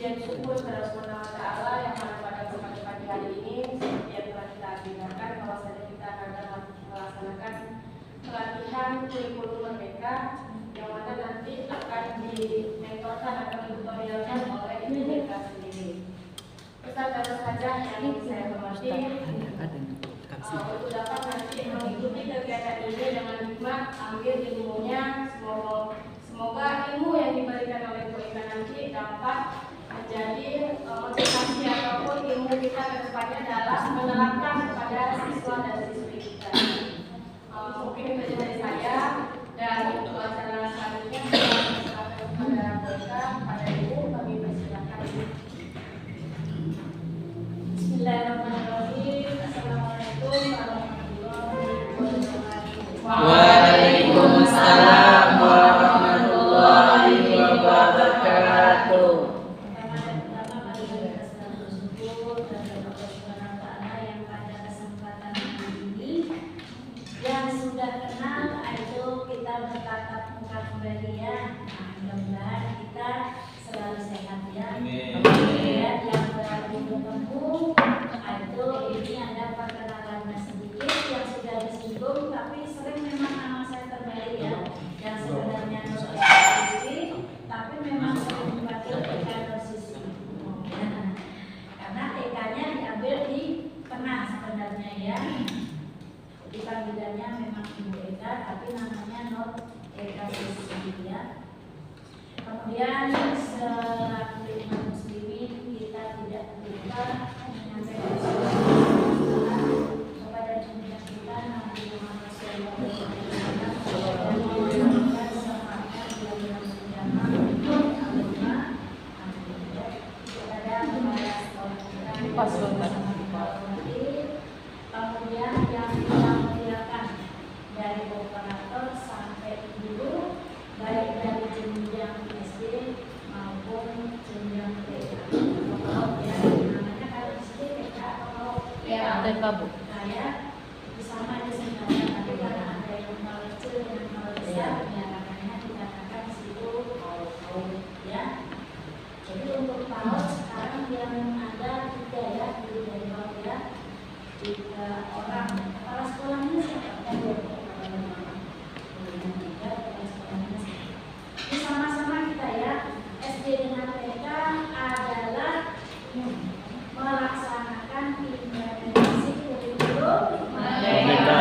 dan syukur kepada Allah Ta'ala yang mana pada pagi hari ini seperti yang telah kita agendakan bahwasanya kita akan melaksanakan pelatihan kurikulum merdeka yang mana nanti akan dimentorkan atau ditutorialkan oleh IPDK sendiri. Peserta saja yang saya hormati untuk dapat nanti mengikuti kegiatan ini dengan hikmat, ambil ilmunya, semoga ilmu yang diberikan oleh Bu Eka nanti dapat menjadi motivasi ataupun ilmu kita ke depannya dalam menerapkan kepada siswa dan siswi kita. Mungkin itu dari saya, dan untuk acara selanjutnya saya serahkan kepada Bu Eka, kepada Ibu, kami persilakan. Bismillahirrahmanirrahim. Assalamualaikum warahmatullahi wabarakatuh. Waalaikumsalam warahmatullahi wabarakatuh. Pertama mari kita selalu bersyukur kepada Allah Subhanahu wa taala yang pada kesempatan ini yang sudah kenal itu kita bertatap muka kembali ya. Mudah-mudahan kita selalu sehat ya. Kemudian yang baru bertemu itu ini ada perkenalannya sedikit yang sudah disinggung tapi sering memang nama saya terbalik ya. Yang sebenarnya Sisi tapi memang sering dipanggil Eka Sisi. Karena Eka-nya diambil di tengah sebenarnya ya. Panggilannya memang Ibu Eka tapi namanya Nur Eka Sisi ya. Kemudian selaku umat muslimin kita tidak lupa menyampaikan salam kepada junjungan kita Nabi Muhammad SAW dan mengucapkan selamat kepada para sekolah kemudian yang kita muliakan dari operator sampai guru baik dari jenjang SD maupun jenjang TK. Ya, namanya kalau di sini TK atau TK Bu. Saya sama aja sebenarnya, tapi karena ada yang kalau kecil dengan kalau besar, ya makanya dikatakan di situ ya. Jadi untuk PAUD sekarang yang ada 3 ya, dulu dari PAUD ya, 3 orang. Kepala sekolahnya siapa? Sama-sama kita ya, SD dengan TK adalah melaksanakan implementasi kurikulum merdeka.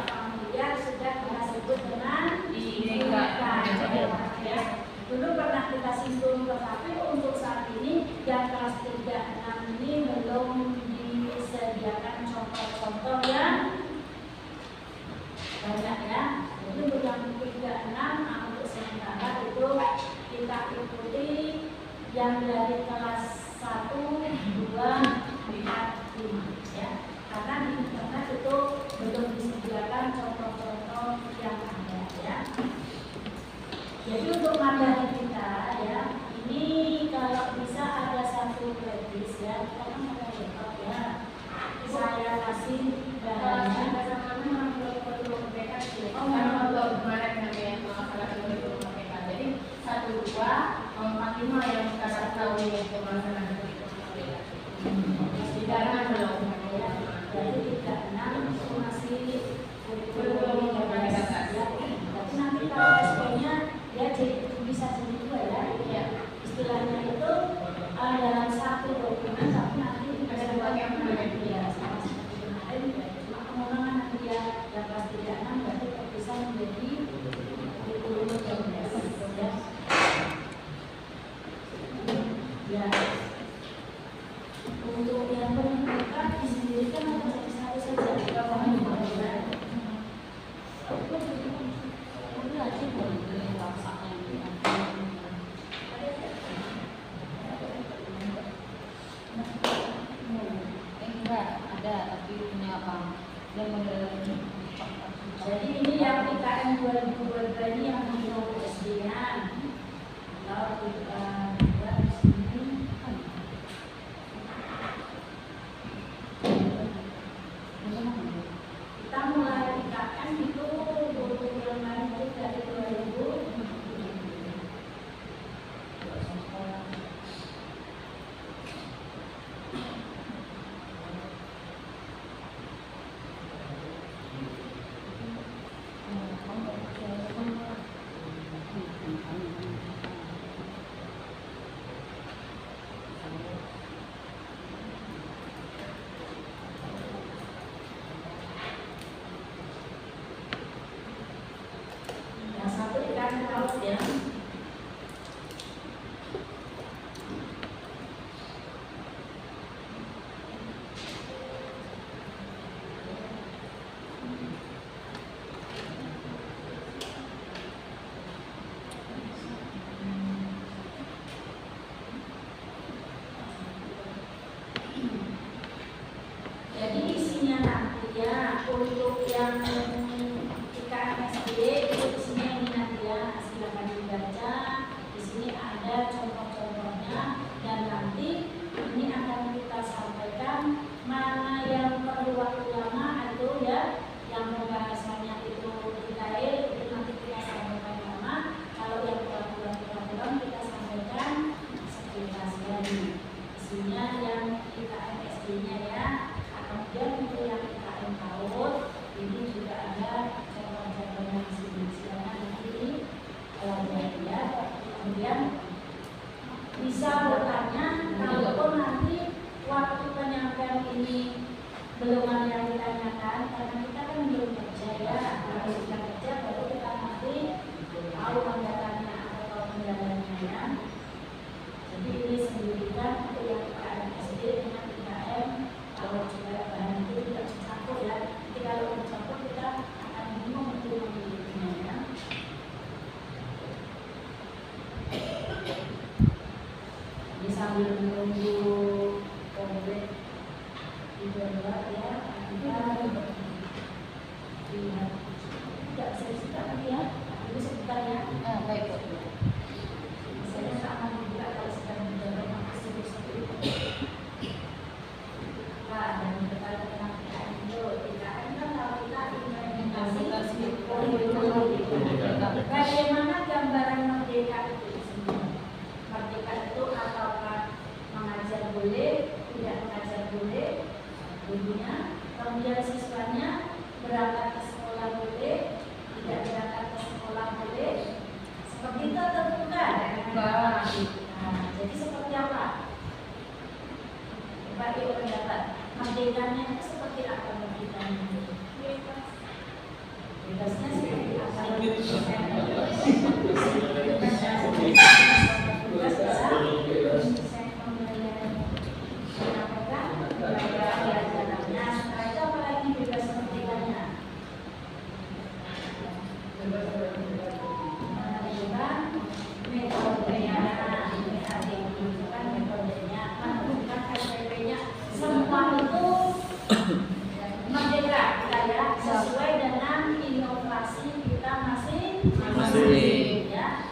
Kemudian sudah kita sebut dengan IPDK ya. Dulu pernah kita singgung tetapi untuk saat ini yang kelas 3-6 ini belum disediakan contoh-contoh yang banyak ya. Jadi yang 3-6 untuk sementara itu kita ikuti yang dari kelas 1, 2, 4, 5 ya. Karena di internet itu belum disediakan contoh-contoh yang ada ya. Jadi untuk materi kita ya, ini kalau bisa ada satu playlist ya, kita kan ada laptop ya. Saya kasih bahannya sama-sama perlu mereka sih. Oh, memang belum kemarin yang masalah kurikulum mereka. Jadi 1, 2, 4, 5 yang sekarang tahu itu masalah kurikulum mereka. Di dalam belum ya. Jadi 3, 6 itu masih kurikulum mereka ya. Tapi nanti kalau SP-nya ya jadi bisa jadi 2 ya. Istilahnya itu dalam satu dokumen tapi nanti ada berbagai macam ya. Sama seperti kemarin cuma pengembangan nanti ya yang kelas 3-6 berarti terpisah menjadi kurikulum ya. Ya. Untuk yang pendidikan disendirikan atau satu saja kalau jadi ini yang PKM 2022 ini yang untuk SD-nya. Kalau kita buat di sini kita mulai PKM itu bulan Maret dari 2000 bertanya, kalaupun nanti waktu penyampaian ini belum ada yang ditanyakan, karena kita kan belum kerja ya, kalau kita kerja baru kita nanti tahu anggarannya atau penjelasannya ya. Jadi ini sendirikan untuk yang KM SD dengan IKM, kalau juga bahan itu tidak tercampur ya. Jadi kalau tercampur kita akan bingung untuk memilihnya ya. Jadi sambil menunggu komplit dua ya, kita lihat tidak sebentar lagi ya, ini sebentar ya. Baik. Saya sama juga kalau sedang menjaga makasih seperti itu. Nah, dan berkaitan dengan IKM itu, IKM kan kalau kita implementasi bagaimana gambaran merdeka itu sebenarnya. Merdeka itu apakah mengajar boleh, tidak mengajar boleh, dulunya, kemudian siswanya berangkat ke sekolah boleh, tidak berangkat ke sekolah boleh, seperti itu atau bukan? Nah, jadi seperti apa? Pak Ibu pendapat, merdekanya itu seperti apa merdekanya? Bebasnya seperti apa? Semua itu merdeka kita ya, sesuai dengan inovasi kita masing-masing ya.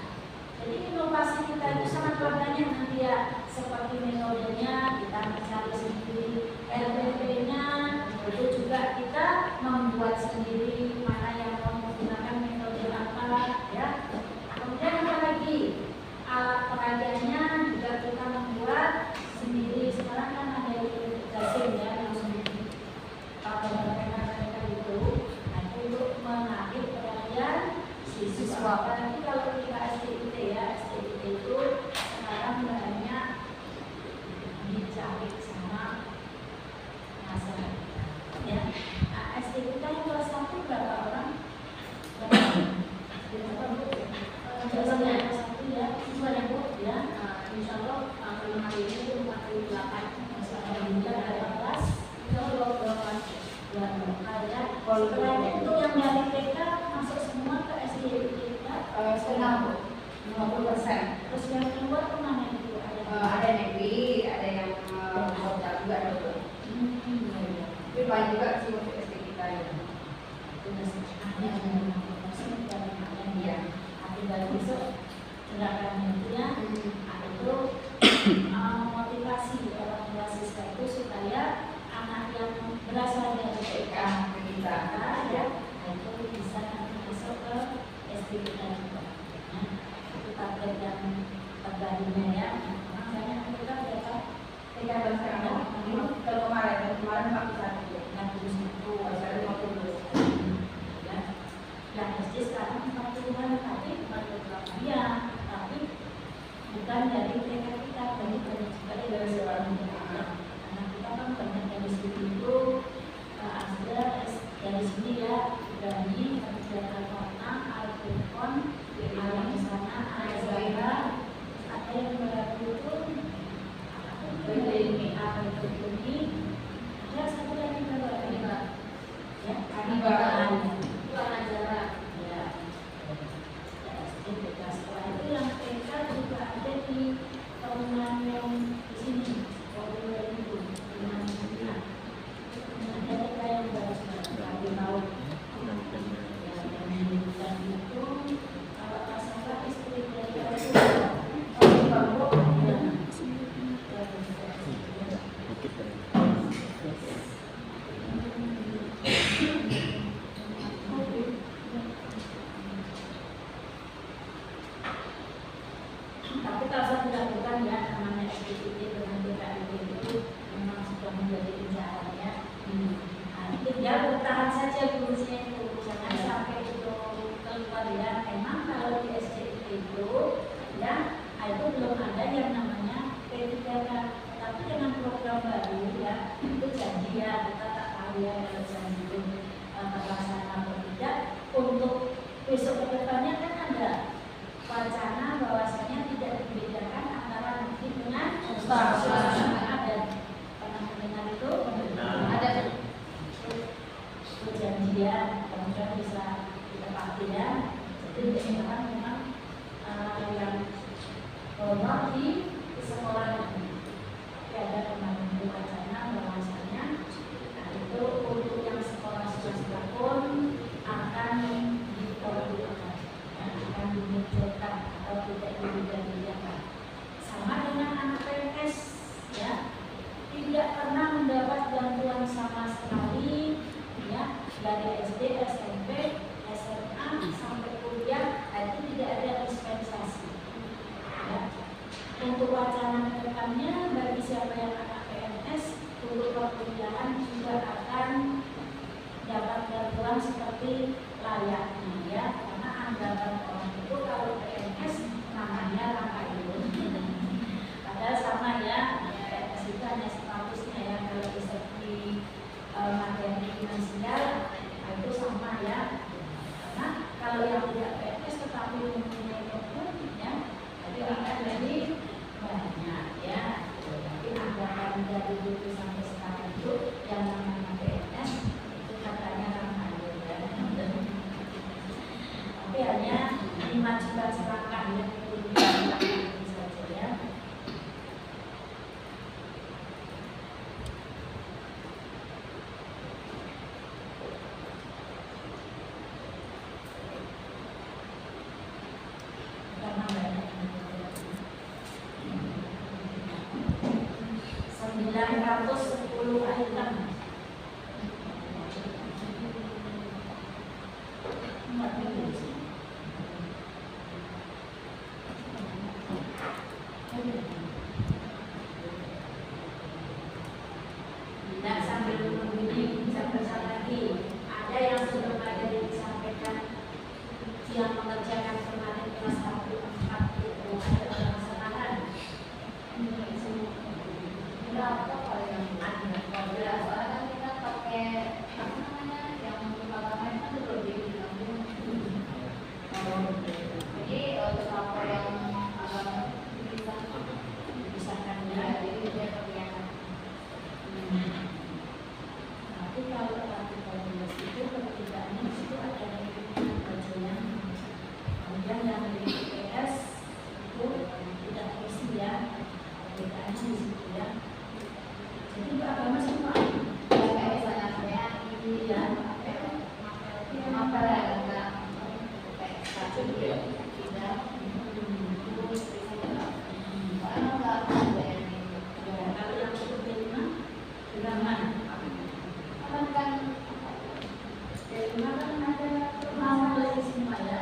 Jadi inovasi kita itu sangat banyak nanti ya, seperti metodenya kita mencari sendiri, RPP-nya itu juga kita membuat sendiri mana yang mau menggunakan metode apa ya. Kemudian apa lagi, alat peragiannya juga kita membuat sendiri. Sekarang kan ada Jasim ya yang sendiri pada mereka itu, nanti untuk mengakhir perhatian siswa. Nanti kalau kita STIT ya, STIT itu sekarang banyak dicari sama masyarakat ya. Nah, STIT kan kelas 1 berapa orang? Jawabannya kelas 1 ya, siswa yang ya. Insya Allah kalau hari ini itu 48. Setelah itu yang dari TK masuk semua ke SD kita setengah 50%. Terus yang keluar kemana itu? Ada negeri, ada yang hotel juga ada. Tapi banyak juga sih untuk SD kita ya. Iya. Akibat besok gerakannya itu ya, itu motivasi orang tua siswa itu supaya anak yang berasal dari TK kita ya, itu bisa nanti masuk ke SD kita juga. Nah, itu target yang terbarunya ya. Makanya kita berapa? 13 tahun. Kalau kemarin 41 itu sekarang 50 ya. Yang SD sekarang 40-an, tapi 48 ya, tapi bukan dari TK kita, dari juga dari seorang karena kita kan banyak dari sini itu ada dari sini ya, Ibrani, kemudian Al-Fatah, Al-Furqan, yang di sana ada Zahra, ada yang baru tapi dengan program baru ya itu janji ya, kita tak tahu ya kalau janji itu terlaksana atau tidak. Untuk besok ke depannya kan ada wacana bahwasanya tidak dibedakan antara masjid dengan ada pernah mendengar itu? Ada perjanjian, kemudian bisa ditepati ya. Jadi sekarang memang yang bahwa di sekolah ini tapi ada kemarin wacana bahwasanya itu untuk yang sekolah swasta pun akan diperlukan dan akan dimunculkan atau tidak dibeda-bedakan. Sama dengan anak PNS ya, tidak pernah mendapat bantuan sama sekali ya, dari SD, SMP, SMA sampai kuliah itu tidak ada dispensasi ya. Untuk wacana kedepannya bagi siapa yang anak PNS untuk perkuliahan juga akan dapat bantuan seperti layaknya ya, karena anggaran orang itu kalau PNS namanya langkah ilmu padahal sama ya, PNS itu hanya statusnya ya, kalau bisa di materi finansial itu sama ya, karena kalau yang tidak PNS tetapi mempunyai program ya, jadi akan jadi banyak ya. Tapi anggaran dari dulu sampai sekarang itu yang namanya PNS itu katanya ramah ya. Tapi hanya dimajukan selangkah ya, itu saja ya. Karena banyak 910 item. Tidak sambil menunggu bisa bersama lagi. Ada yang sudah ada disampaikan yang mengerjakan kemarin kelas 1, 4 itu ada pelaksanaan. Berapa kalau yang ada? Kalau soalnya kita pakai apa namanya yang pertama itu kan lebih digabung. Jadi kalau yang bisa kan ya, jadi dia kelihatan. Tapi kalau itu perbedaannya di situ ada bagian kemudian yang dari IPS itu tidak terisi ya, perbedaannya di situ ya. Jadi itu agama semua ya, kayak misalnya saya ini ya apa ya, kayak satu ya tidak soalnya nggak ada yang ini. Kalau yang cukup kelima agama kan kelima kan ada mau dari semua ya.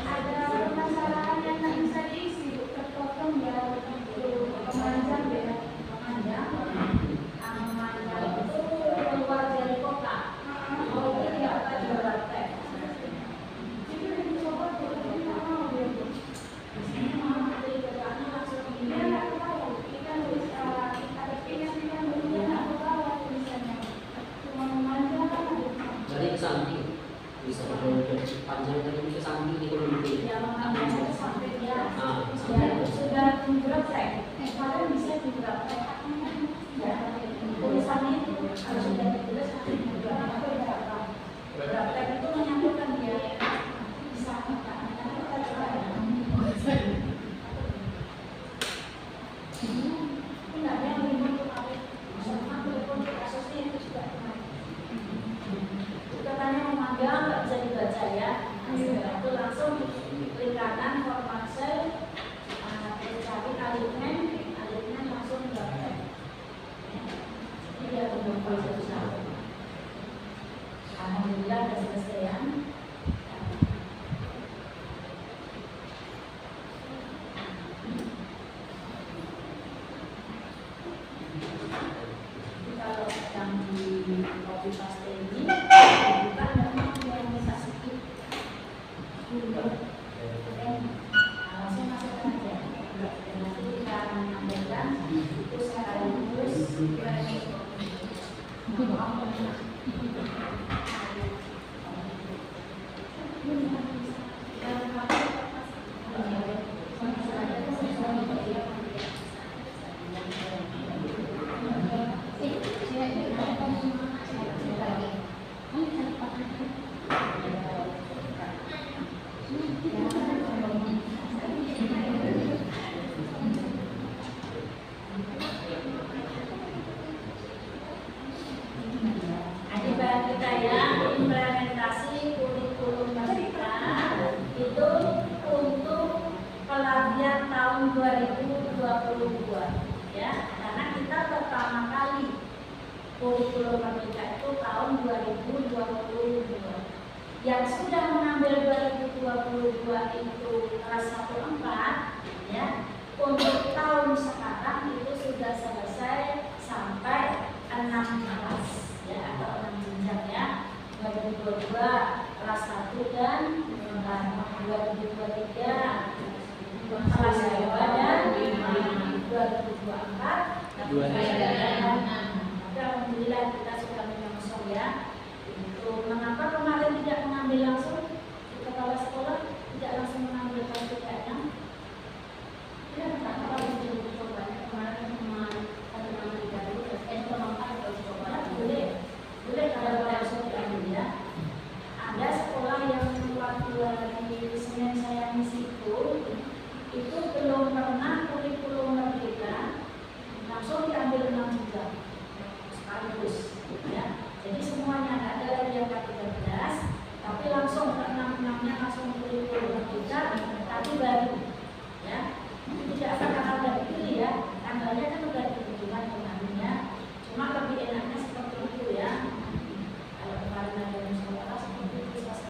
Ada permasalahan yang tak bisa diisi, terpotong ya, memanjang ya, memanjang itu keluar dari kota. Oh, jadi apa di luar teh? Kita ya, implementasi kurikulum merdeka itu untuk pelatihan tahun 2022 ya, karena kita pertama kali kurikulum merdeka itu tahun 2022. Yang sudah mengambil 2022 itu kelas 1-4 ya, untuk tahun sekarang itu sudah selesai sampai 6 kelas ya, atau 6 jenjang ya, 2022 kelas 1 dan 2023 kelas 2 dan 2024 alhamdulillah kita sudah menyongsong ya. Itu mengapa kemarin tidak mengambil langsung, kepala sekolah tidak langsung mengambil kartu